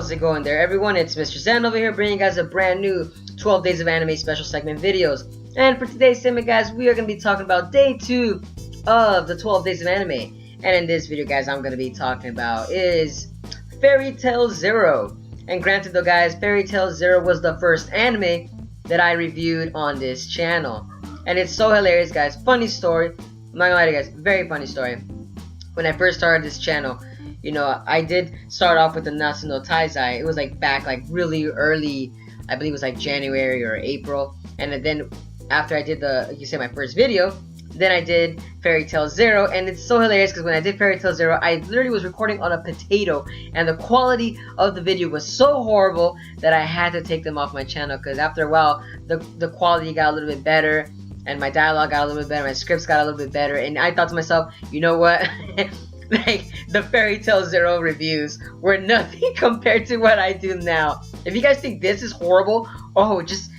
How's it going there, everyone? It's Mr. Zen over here bringing you guys a brand new 12 Days of Anime special segment videos. And for today's segment, guys, we are going to be talking about day 2 of the 12 Days of Anime. And in this video, guys, I'm going to be talking about is Fairy Tail Zero. And granted though, guys, Fairy Tail Zero was the first anime that I reviewed on this channel. And it's so hilarious, guys. Funny story. I'm not gonna lie to you guys, very funny story. When I first started this channel, you know, I did start off with the Natsu no Taizai. It was like back like really early, I believe it was like January or April. And then after I did my first video, then I did Fairy Tail Zero. And it's so hilarious because when I did Fairy Tail Zero, I literally was recording on a potato, and the quality of the video was so horrible that I had to take them off my channel, because after a while the quality got a little bit better, and my dialogue got a little bit better, my scripts got a little bit better, and I thought to myself, you know what? Like, the Fairy Tail Zero reviews were nothing compared to what I do now. If you guys think this is horrible, oh, just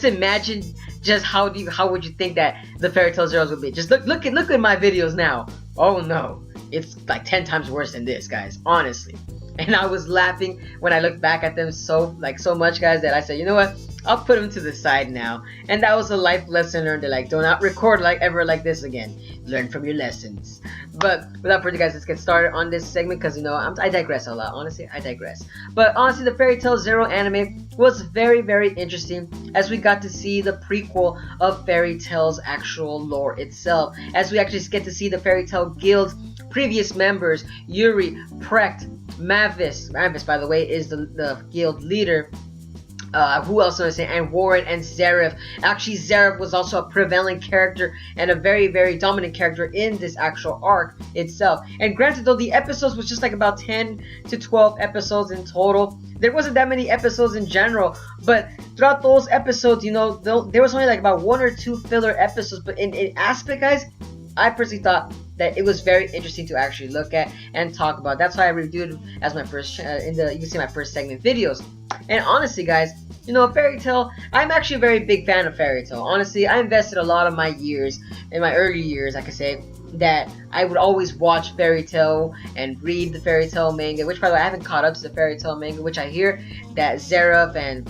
imagine just how would you think that the Fairy Tail Zeros would be. Just look at my videos now. Oh no, it's like 10 times worse than this, guys, honestly. And I was laughing when I looked back at them so much, guys, that I said, you know what, I'll put them to the side now. And that was a life lesson learned. They're like, do not record ever like this again. Learn from your lessons. But without further, guys, let's get started on this segment, because, you know, I digress a lot. Honestly, I digress. But honestly, the Fairy Tail Zero anime was very, very interesting, as we got to see the prequel of Fairy Tail's actual lore itself, as we actually get to see the Fairy Tail Guild's previous members, Yuri, Precht, Mavis, by the way, is the guild leader. Who else am I saying? And Warren and Zeref. Actually, Zeref was also a prevalent character and a very, very dominant character in this actual arc itself. And granted, though, the episodes was just like about 10 to 12 episodes in total. There wasn't that many episodes in general, but throughout those episodes, you know, there was only like about 1 or 2 filler episodes. But in aspect, guys, I personally thought that it was very interesting to actually look at and talk about. That's why I reviewed it as my first you can see my first segment videos. And honestly, guys, you know, Fairy Tail, I'm actually a very big fan of Fairy Tail. Honestly, I invested a lot of my years, in my early years, I could say, that I would always watch Fairy Tail and read the Fairy Tail manga, which, by the way, I haven't caught up to the Fairy Tail manga, which I hear that Zeref and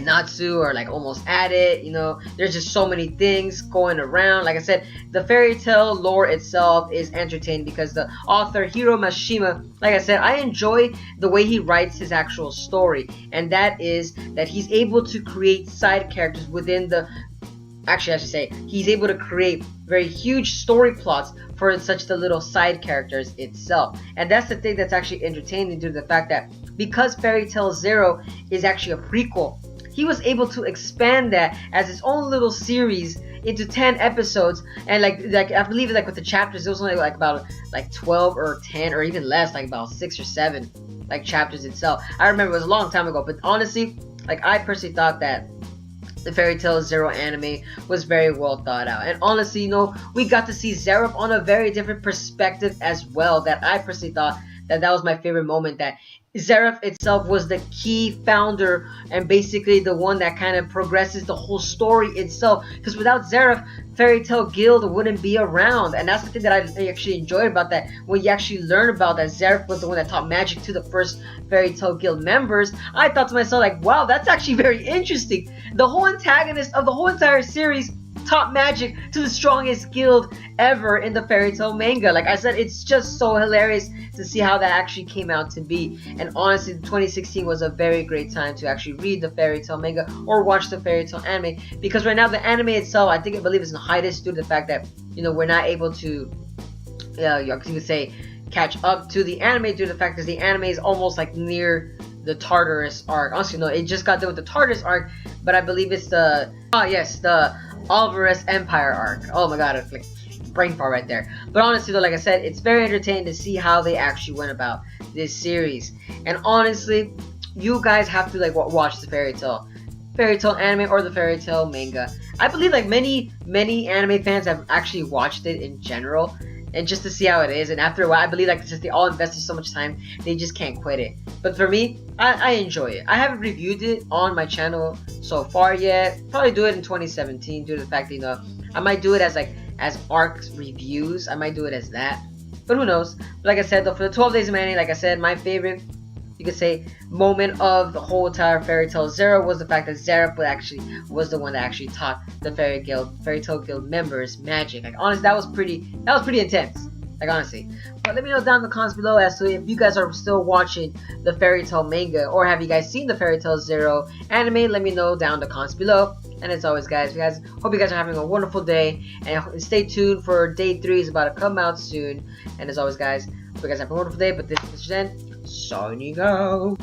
Natsu are like almost at it. You know, there's just so many things going around. Like I said, the Fairy Tail lore itself is entertaining because the author Hiro Mashima, like I said, I enjoy the way he writes his actual story, and that is that he's able to create side characters within the, actually I should say, he's able to create very huge story plots for such the little side characters itself. And that's the thing that's actually entertaining, due to the fact that because Fairy Tail Zero is actually a prequel, he was able to expand that as its own little series into 10 episodes, and like I believe like with the chapters, it was only like about like 12 or 10 or even less, like about 6 or 7 like chapters itself. I remember it was a long time ago, but honestly, like I personally thought that the Fairy Tail Zero anime was very well thought out. And honestly, you know, we got to see Zeref on a very different perspective as well, that I personally thought that was my favorite moment, that Zeref itself was the key founder and basically the one that kind of progresses the whole story itself, because without Zeref, Fairy Tail Guild wouldn't be around. And that's the thing that I actually enjoyed about that, when you actually learn about that Zeref was the one that taught magic to the first Fairy Tail Guild members. I thought to myself, like, wow, that's actually very interesting. The whole antagonist of the whole entire series taught magic to the strongest guild ever in the Fairy Tail manga. Like I said, it's just so hilarious to see how that actually came out to be. And honestly, 2016 was a very great time to actually read the Fairy Tail manga or watch the Fairy Tail anime, because right now the anime itself, I believe is in hiatus due to the fact that, you know, we're not able to, you could say, catch up to the anime, due to the fact that the anime is almost like near the Tartarus arc. Honestly, no, it just got done with the Tartarus arc, but I believe it's the Alvarez Empire arc. Oh my god, it's like brain fart right there. But honestly though, like I said, it's very entertaining to see how they actually went about this series. And honestly, you guys have to like watch the Fairy Tail anime or the Fairy Tail manga. I believe like many anime fans have actually watched it in general, and just to see how it is. And after a while, I believe like since they all invested so much time, they just can't quit it. But for me, I enjoy it. I haven't reviewed it on my channel so far yet. Probably do it in 2017 due to the fact that, you know, I might do it as arc reviews. I might do it as that. But who knows? But like I said though, for the 12 Days of Anime, like I said, my favorite you could say, moment of the whole entire Fairy Tail Zero was the fact that Zeref was the one that actually taught the Fairy Tail Guild members magic. Like, honestly, that was pretty intense. Like, honestly. But let me know down in the comments below as to if you guys are still watching the Fairy Tail manga, or have you guys seen the Fairy Tail Zero anime? Let me know down in the comments below. And as always, guys, hope you guys are having a wonderful day, and stay tuned for day 3 is about to come out soon. And as always, guys, hope you guys have a wonderful day. But this is Zen signing out.